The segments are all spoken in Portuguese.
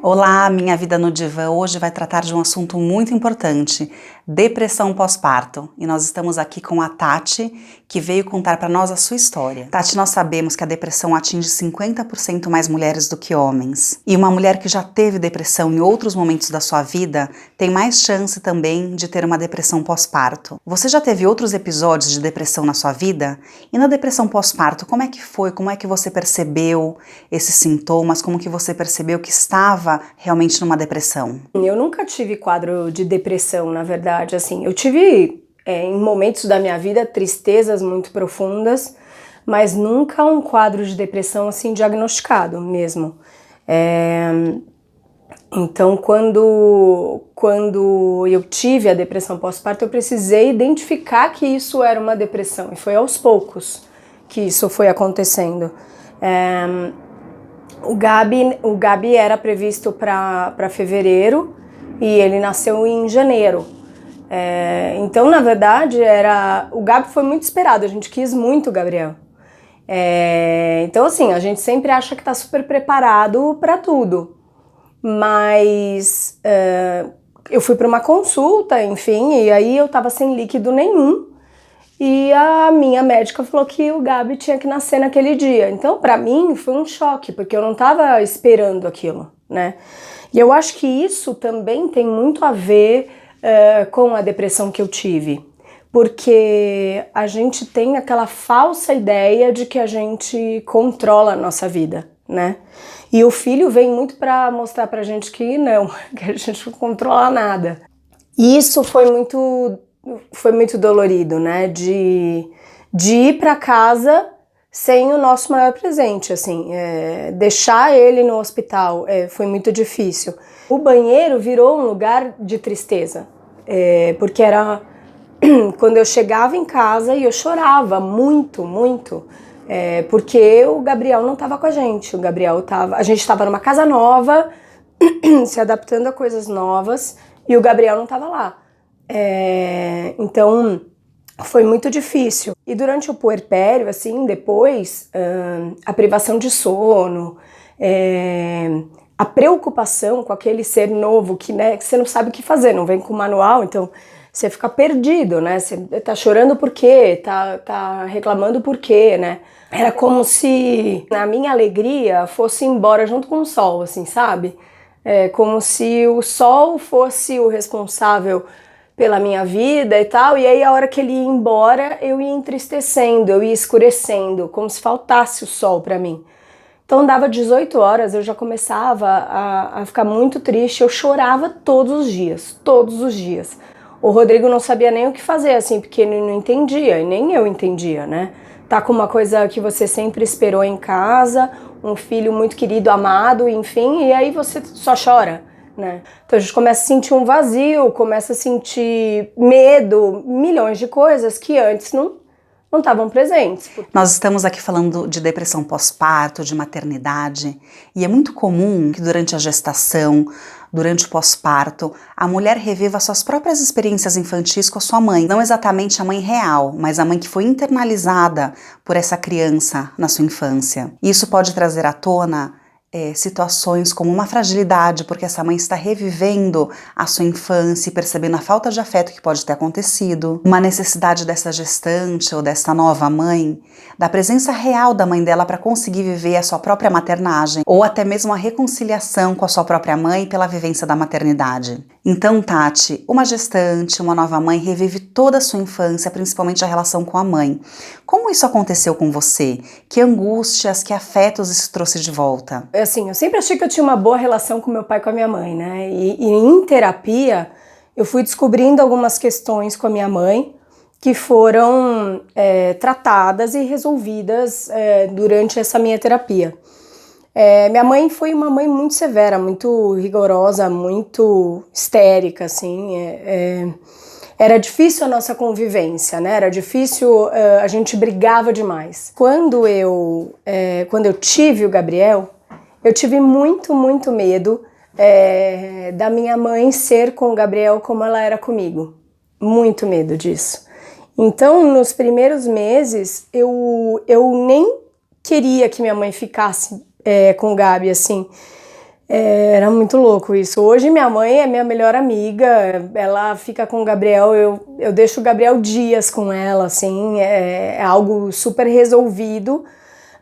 Olá, Minha Vida no Divã hoje vai tratar de um assunto muito importante, depressão pós-parto. E nós estamos aqui com a Tati, que veio contar para nós a sua história. Tati, nós sabemos que a depressão atinge 50% mais mulheres do que homens. E uma mulher que já teve depressão em outros momentos da sua vida tem mais chance também de ter uma depressão pós-parto. Você já teve outros episódios de depressão na sua vida? E na depressão pós-parto, como é que foi? Como é que você percebeu esses sintomas? Como que você percebeu que estava realmente numa depressão? Eu nunca tive quadro de depressão, na verdade, assim, eu tive em momentos da minha vida tristezas muito profundas, mas nunca um quadro de depressão assim diagnosticado mesmo. Então, quando eu tive a depressão pós-parto, eu precisei identificar que isso era uma depressão, e foi aos poucos que isso foi acontecendo. O Gabi era previsto para fevereiro e ele nasceu em janeiro. Então, na verdade, o Gabi foi muito esperado, a gente quis muito o Gabriel. Então, assim, a gente sempre acha que está super preparado para tudo. Mas eu fui para uma consulta, enfim, e aí eu estava sem líquido nenhum. E a minha médica falou que o Gabi tinha que nascer naquele dia. Então, pra mim, foi um choque, porque eu não tava esperando aquilo, né? E eu acho que isso também tem muito a ver com a depressão que eu tive. Porque a gente tem aquela falsa ideia de que a gente controla a nossa vida, né? E o filho vem muito pra mostrar pra gente que não, que a gente não controla nada. E isso foi muito dolorido, né, de ir para casa sem o nosso maior presente, assim, deixar ele no hospital foi muito difícil. O banheiro virou um lugar de tristeza, porque era quando eu chegava em casa e eu chorava muito, muito, porque o Gabriel não estava com a gente, a gente estava numa casa nova, se adaptando a coisas novas, e o Gabriel não estava lá. Então foi muito difícil. E durante o puerpério, assim, depois, a privação de sono, a preocupação com aquele ser novo que você não sabe o que fazer, não vem com manual, então você fica perdido, né? Você tá chorando por quê? Tá reclamando por quê, né? Era como se a minha alegria fosse embora junto com o sol, assim, sabe? Como se o sol fosse o responsável pela minha vida e tal, e aí a hora que ele ia embora, eu ia entristecendo, eu ia escurecendo, como se faltasse o sol pra mim. Então dava 18 horas, eu já começava a ficar muito triste, eu chorava todos os dias, todos os dias. O Rodrigo não sabia nem o que fazer, assim, porque ele não entendia, e nem eu entendia, né? Tá com uma coisa que você sempre esperou em casa, um filho muito querido, amado, enfim, e aí você só chora, né? Então a gente começa a sentir um vazio, começa a sentir medo, milhões de coisas que antes não estavam presentes. Nós estamos aqui falando de depressão pós-parto, de maternidade, e é muito comum que durante a gestação, durante o pós-parto, a mulher reviva suas próprias experiências infantis com a sua mãe. Não exatamente a mãe real, mas a mãe que foi internalizada por essa criança na sua infância. Isso pode trazer à tona situações como uma fragilidade, porque essa mãe está revivendo a sua infância e percebendo a falta de afeto que pode ter acontecido, uma necessidade dessa gestante ou dessa nova mãe, da presença real da mãe dela para conseguir viver a sua própria maternagem, ou até mesmo a reconciliação com a sua própria mãe pela vivência da maternidade. Então, Tati, uma gestante, uma nova mãe revive toda a sua infância, principalmente a relação com a mãe. Como isso aconteceu com você? Que angústias, que afetos isso trouxe de volta? Assim, eu sempre achei que eu tinha uma boa relação com meu pai e com a minha mãe, né? E em terapia, eu fui descobrindo algumas questões com a minha mãe que foram tratadas e resolvidas durante essa minha terapia. Minha mãe foi uma mãe muito severa, muito rigorosa, muito histérica, assim. Era difícil a nossa convivência, né? Era difícil, a gente brigava demais. Quando eu tive o Gabriel, eu tive muito, muito medo da minha mãe ser com o Gabriel como ela era comigo. Muito medo disso. Então, nos primeiros meses, eu nem queria que minha mãe ficasse com o Gabi, assim. Era muito louco isso. Hoje minha mãe é minha melhor amiga, ela fica com o Gabriel, eu deixo o Gabriel dias com ela, assim, é algo super resolvido.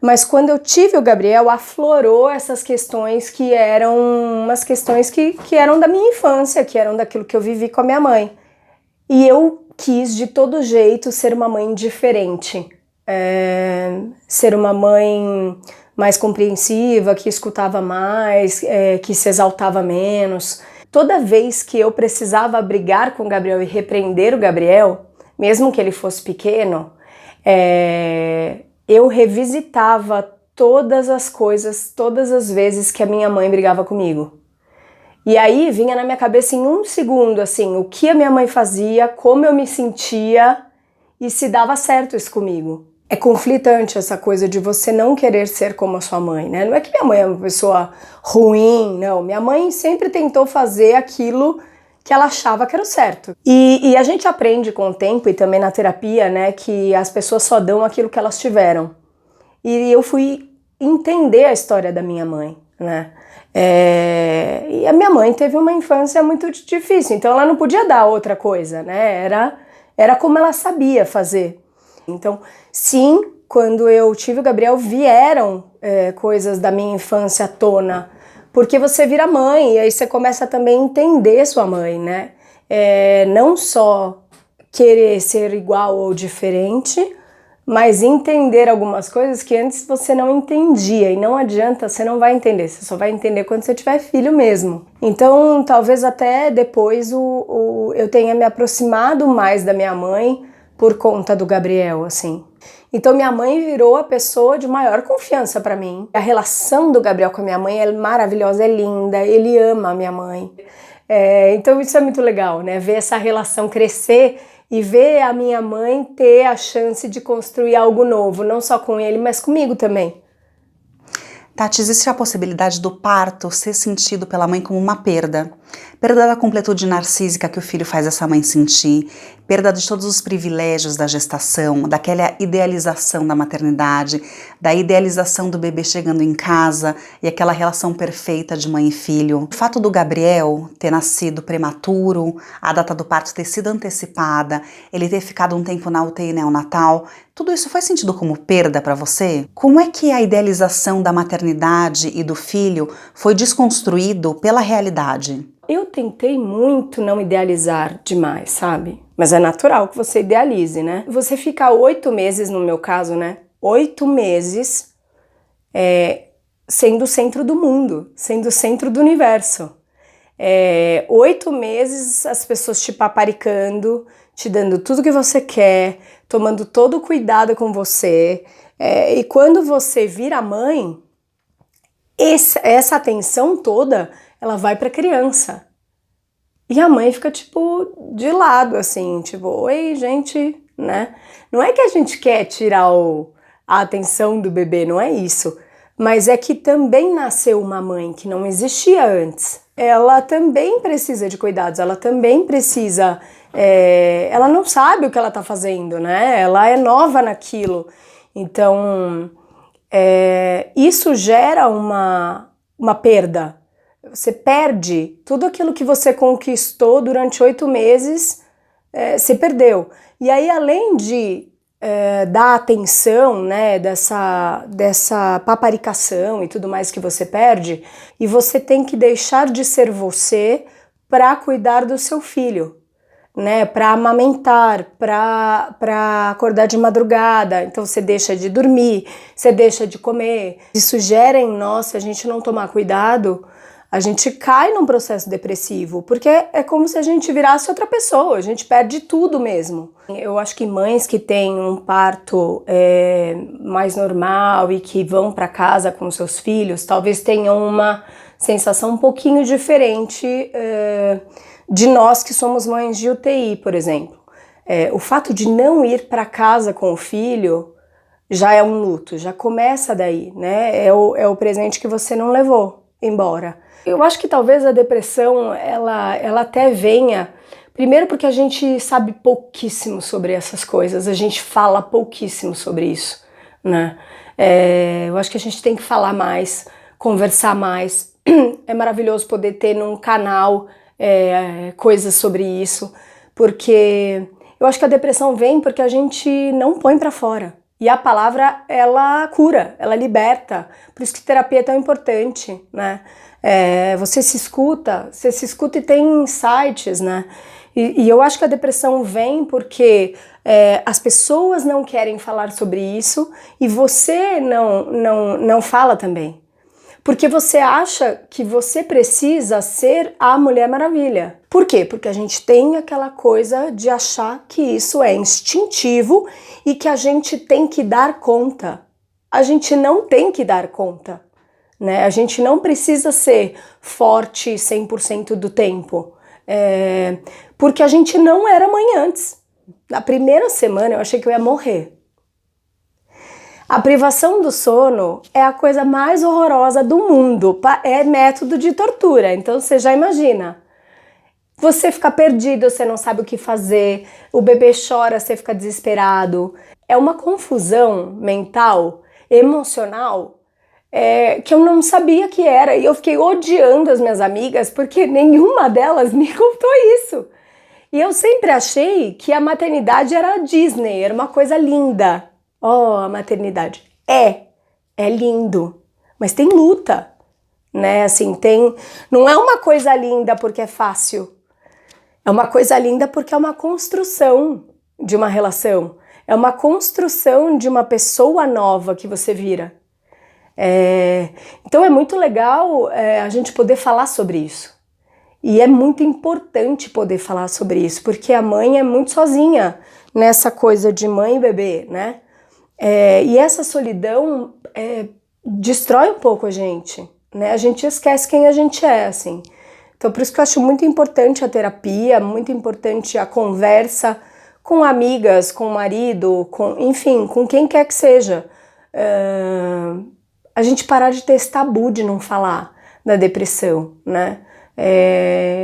Mas quando eu tive o Gabriel, aflorou essas questões que eram umas questões que eram da minha infância, que eram daquilo que eu vivi com a minha mãe. E eu quis de todo jeito ser uma mãe diferente, ser uma mãe mais compreensiva, que escutava mais, que se exaltava menos. Toda vez que eu precisava brigar com o Gabriel e repreender o Gabriel, mesmo que ele fosse pequeno, eu revisitava todas as coisas, todas as vezes que a minha mãe brigava comigo. E aí vinha na minha cabeça em um segundo, assim, o que a minha mãe fazia, como eu me sentia e se dava certo isso comigo. É conflitante essa coisa de você não querer ser como a sua mãe, né? Não é que minha mãe é uma pessoa ruim, não. Minha mãe sempre tentou fazer aquilo que ela achava que era o certo. E a gente aprende com o tempo e também na terapia, né, que as pessoas só dão aquilo que elas tiveram. E eu fui entender a história da minha mãe, né? E a minha mãe teve uma infância muito difícil, então ela não podia dar outra coisa, né? Era como ela sabia fazer. Então, sim, quando eu tive o Gabriel, vieram coisas da minha infância à tona, porque você vira mãe e aí você começa também a entender sua mãe, né? Não só querer ser igual ou diferente, mas entender algumas coisas que antes você não entendia, e não adianta, você não vai entender, você só vai entender quando você tiver filho mesmo. Então, talvez até depois eu tenha me aproximado mais da minha mãe por conta do Gabriel, assim. Então, minha mãe virou a pessoa de maior confiança para mim. A relação do Gabriel com a minha mãe é maravilhosa, é linda, ele ama a minha mãe. Então, isso é muito legal, né? Ver essa relação crescer e ver a minha mãe ter a chance de construir algo novo, não só com ele, mas comigo também. Tati, existe a possibilidade do parto ser sentido pela mãe como uma perda. Perda da completude narcísica que o filho faz essa mãe sentir, perda de todos os privilégios da gestação, daquela idealização da maternidade, da idealização do bebê chegando em casa e aquela relação perfeita de mãe e filho. O fato do Gabriel ter nascido prematuro, a data do parto ter sido antecipada, ele ter ficado um tempo na UTI neonatal, tudo isso foi sentido como perda para você? Como é que a idealização da maternidade e do filho foi desconstruído pela realidade? Eu tentei muito não idealizar demais, sabe? Mas é natural que você idealize, né? Você fica 8 meses, no meu caso, né? 8 meses sendo o centro do mundo, sendo o centro do universo. 8 meses as pessoas te paparicando, te dando tudo que você quer, tomando todo o cuidado com você. E quando você vira mãe, essa atenção toda, ela vai pra criança. E a mãe fica, tipo, de lado, assim, tipo, oi, gente, né? Não é que a gente quer tirar a atenção do bebê, não é isso. Mas é que também nasceu uma mãe que não existia antes. Ela também precisa de cuidados, ela também precisa... ela não sabe o que ela tá fazendo, né? Ela é nova naquilo. Então, isso gera uma perda. Você perde tudo aquilo que você conquistou durante 8 meses, você perdeu. E aí, além de dar atenção, né, dessa paparicação e tudo mais que você perde, e você tem que deixar de ser você para cuidar do seu filho, né, para amamentar, para acordar de madrugada. Então você deixa de dormir, você deixa de comer. Isso gera em nós, se a gente não tomar cuidado, a gente cai num processo depressivo, porque é como se a gente virasse outra pessoa, a gente perde tudo mesmo. Eu acho que mães que têm um parto mais normal e que vão para casa com seus filhos, talvez tenham uma sensação um pouquinho diferente de nós que somos mães de UTI, por exemplo. O fato de não ir para casa com o filho já é um luto, já começa daí, né? É o presente que você não levou embora. Eu acho que talvez a depressão, ela até venha, primeiro porque a gente sabe pouquíssimo sobre essas coisas, a gente fala pouquíssimo sobre isso, né? Eu acho que a gente tem que falar mais, conversar mais, é maravilhoso poder ter num canal coisas sobre isso, porque eu acho que a depressão vem porque a gente não põe pra fora. E a palavra, ela cura, ela liberta. Por isso que terapia é tão importante, né? Você se escuta e tem insights, né? E eu acho que a depressão vem porque as pessoas não querem falar sobre isso e você não fala também. Porque você acha que você precisa ser a Mulher Maravilha. Por quê? Porque a gente tem aquela coisa de achar que isso é instintivo e que a gente tem que dar conta. A gente não tem que dar conta, né? A gente não precisa ser forte 100% do tempo. Porque a gente não era mãe antes. Na primeira semana eu achei que eu ia morrer. A privação do sono é a coisa mais horrorosa do mundo, é método de tortura, então você já imagina. Você fica perdido, você não sabe o que fazer, o bebê chora, você fica desesperado. É uma confusão mental, emocional, que eu não sabia que era. E eu fiquei odiando as minhas amigas porque nenhuma delas me contou isso. E eu sempre achei que a maternidade era a Disney, era uma coisa linda. Oh, a maternidade. É lindo, mas tem luta, né? Assim, não é uma coisa linda porque é fácil. É uma coisa linda porque é uma construção de uma relação. É uma construção de uma pessoa nova que você vira. Então é muito legal a gente poder falar sobre isso. E é muito importante poder falar sobre isso, porque a mãe é muito sozinha nessa coisa de mãe e bebê, né? E essa solidão destrói um pouco a gente, né? A gente esquece quem a gente é, assim. Então, por isso que eu acho muito importante a terapia, muito importante a conversa com amigas, com o marido, enfim, com quem quer que seja. A gente parar de ter esse tabu de não falar da depressão, né?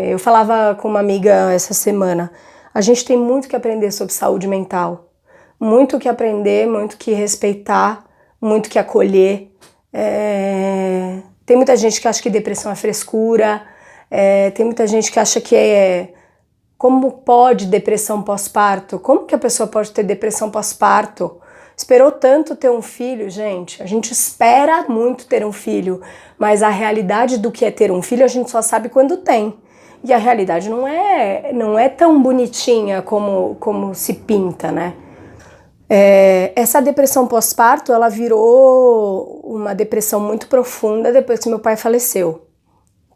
Eu falava com uma amiga essa semana, a gente tem muito que aprender sobre saúde mental. Muito que aprender, muito que respeitar, muito que acolher. Tem muita gente que acha que depressão é frescura, tem muita gente que acha que como pode depressão pós-parto? Como que a pessoa pode ter depressão pós-parto? Esperou tanto ter um filho, gente. A gente espera muito ter um filho, mas a realidade do que é ter um filho a gente só sabe quando tem. E a realidade não é tão bonitinha como se pinta, né? Essa depressão pós-parto, ela virou uma depressão muito profunda depois que meu pai faleceu.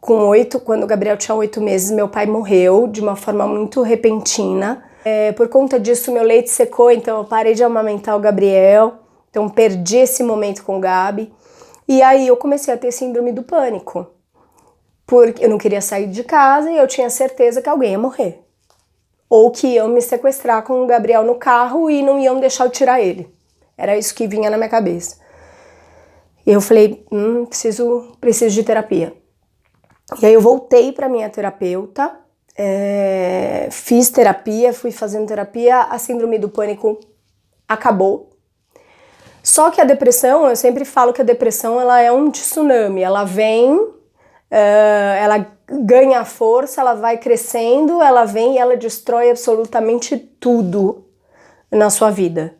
Quando o Gabriel tinha 8 meses, meu pai morreu de uma forma muito repentina. Por conta disso, meu leite secou, então eu parei de amamentar o Gabriel. Então perdi esse momento com o Gabi. E aí eu comecei a ter síndrome do pânico. Porque eu não queria sair de casa e eu tinha certeza que alguém ia morrer. Ou que iam me sequestrar com o Gabriel no carro e não iam deixar eu tirar ele. Era isso que vinha na minha cabeça. E eu falei, preciso de terapia. E aí eu voltei para minha terapeuta, fiz terapia, fui fazendo terapia, a síndrome do pânico acabou. Só que a depressão, eu sempre falo que a depressão ela é um tsunami, ela vem, ela ganha força, ela vai crescendo, ela vem e ela destrói absolutamente tudo na sua vida.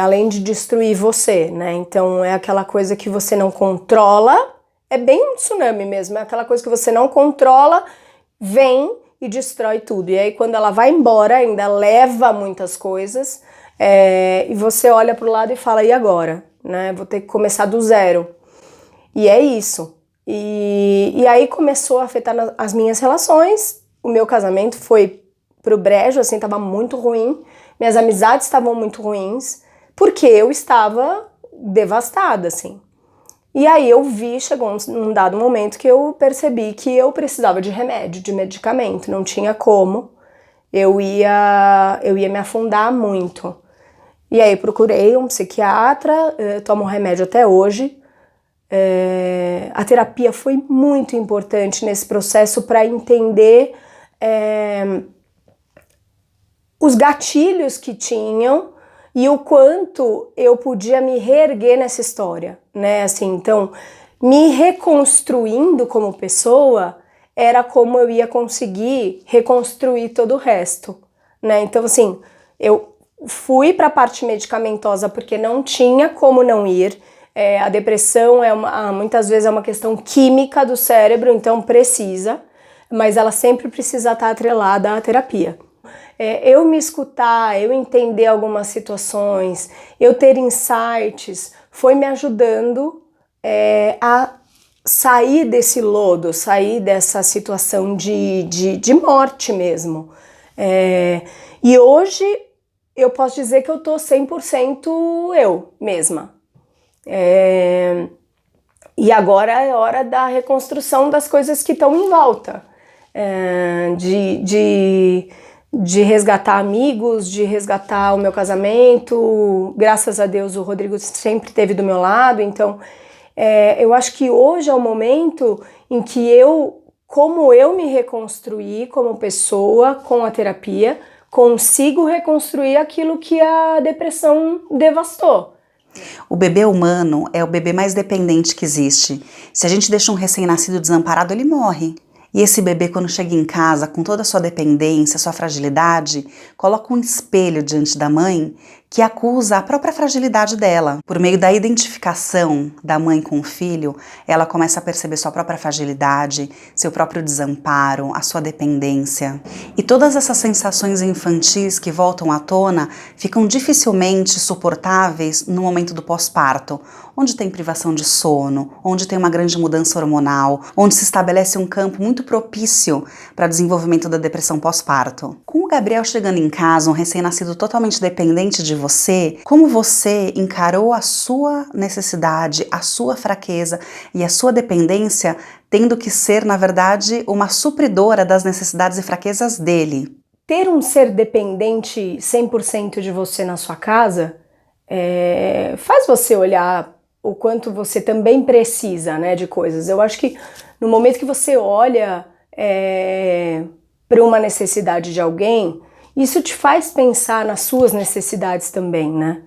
Além de destruir você, né? Então é aquela coisa que você não controla, é bem um tsunami mesmo, é aquela coisa que você não controla, vem e destrói tudo. E aí quando ela vai embora, ainda leva muitas coisas, e você olha pro lado e fala, e agora? Né? Vou ter que começar do zero. E é isso. E aí começou a afetar as minhas relações, o meu casamento foi pro brejo, assim, tava muito ruim, minhas amizades estavam muito ruins, porque eu estava devastada, assim. E aí chegou um dado momento que eu percebi que eu precisava de remédio, de medicamento, não tinha como, eu ia me afundar muito. E aí procurei um psiquiatra, tomo remédio até hoje. A terapia foi muito importante nesse processo para entender os gatilhos que tinham e o quanto eu podia me reerguer nessa história, né? Assim, então, me reconstruindo como pessoa era como eu ia conseguir reconstruir todo o resto, né? Então, assim, eu fui para a parte medicamentosa porque não tinha como não ir. A depressão muitas vezes é uma questão química do cérebro, então precisa, mas ela sempre precisa estar atrelada à terapia. Eu me escutar, eu entender algumas situações, eu ter insights, foi me ajudando a sair desse lodo, sair dessa situação de morte mesmo. E hoje eu posso dizer que eu tô 100% eu mesma. E agora é hora da reconstrução das coisas que estão em volta. De resgatar amigos, de resgatar o meu casamento. Graças a Deus o Rodrigo sempre esteve do meu lado, então eu acho que hoje é o momento em que como eu me reconstruí como pessoa com a terapia, consigo reconstruir aquilo que a depressão devastou. O bebê humano é o bebê mais dependente que existe. Se a gente deixa um recém-nascido desamparado, ele morre. E esse bebê, quando chega em casa com toda a sua dependência, sua fragilidade, coloca um espelho diante da mãe que acusa a própria fragilidade dela. Por meio da identificação da mãe com o filho, ela começa a perceber sua própria fragilidade, seu próprio desamparo, a sua dependência. E todas essas sensações infantis que voltam à tona ficam dificilmente suportáveis no momento do pós-parto, onde tem privação de sono, onde tem uma grande mudança hormonal, onde se estabelece um campo muito propício para o desenvolvimento da depressão pós-parto. Com o Gabriel chegando em casa, um recém-nascido totalmente dependente de você, como você encarou a sua necessidade, a sua fraqueza e a sua dependência, tendo que ser, na verdade, uma supridora das necessidades e fraquezas dele? Ter um ser dependente 100% de você na sua casa faz você olhar o quanto você também precisa, né, de coisas. Eu acho que no momento que você olha para uma necessidade de alguém, isso te faz pensar nas suas necessidades também, né?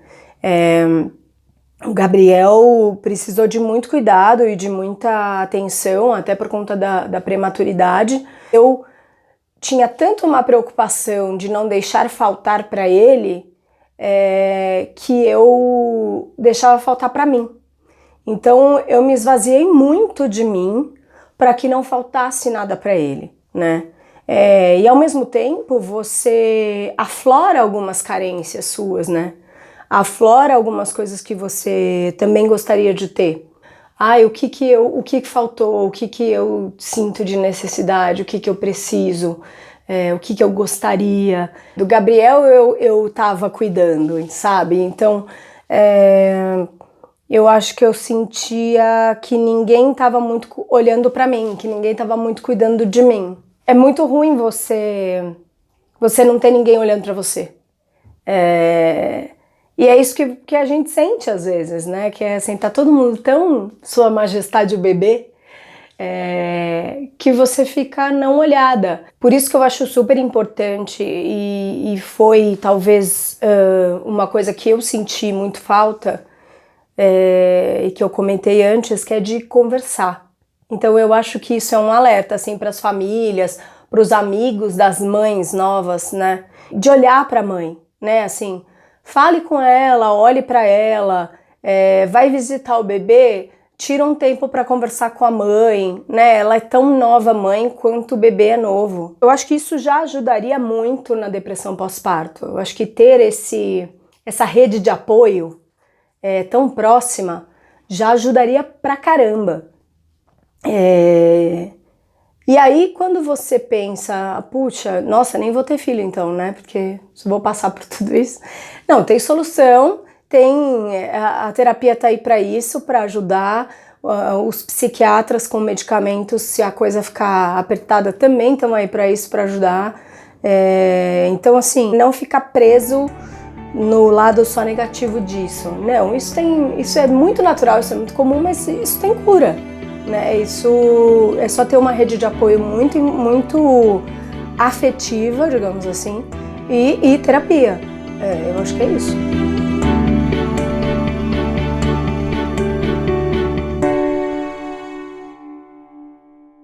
O Gabriel precisou de muito cuidado e de muita atenção, até por conta da prematuridade. Eu tinha tanto uma preocupação de não deixar faltar para ele, que eu deixava faltar para mim. Então eu me esvaziei muito de mim para que não faltasse nada para ele, né? E ao mesmo tempo você aflora algumas carências suas, né? Aflora algumas coisas que você também gostaria de ter. O que faltou, o que eu sinto de necessidade, o que eu preciso, o que eu gostaria. Do Gabriel eu tava cuidando, sabe? Então eu acho que eu sentia que ninguém estava muito olhando para mim, que ninguém estava muito cuidando de mim. É muito ruim você não ter ninguém olhando para você. E é isso que a gente sente às vezes, né? Que é assim, tá todo mundo tão Sua Majestade o bebê, que você fica não olhada. Por isso que eu acho super importante e foi talvez uma coisa que eu senti muito falta, e que eu comentei antes, que é de conversar. Então eu acho que isso é um alerta assim para as famílias, para os amigos das mães novas, né? De olhar para a mãe, né? Assim, fale com ela, olhe para ela, vai visitar o bebê, tira um tempo para conversar com a mãe, né? Ela é tão nova mãe quanto o bebê é novo. Eu acho que isso já ajudaria muito na depressão pós-parto. Eu acho que ter essa rede de apoio tão próxima já ajudaria pra caramba. E aí quando você pensa, puxa, nossa, nem vou ter filho então, né? Porque se vou passar por tudo isso. Não, tem solução, a terapia tá aí para isso, para ajudar. Os psiquiatras com medicamentos, se a coisa ficar apertada, também estão aí para isso, para ajudar. Então assim, não ficar preso no lado só negativo disso. Não, isso é muito natural, isso é muito comum, mas isso tem cura, né? Isso é só ter uma rede de apoio muito, muito afetiva, digamos assim, e terapia. Eu acho que é isso.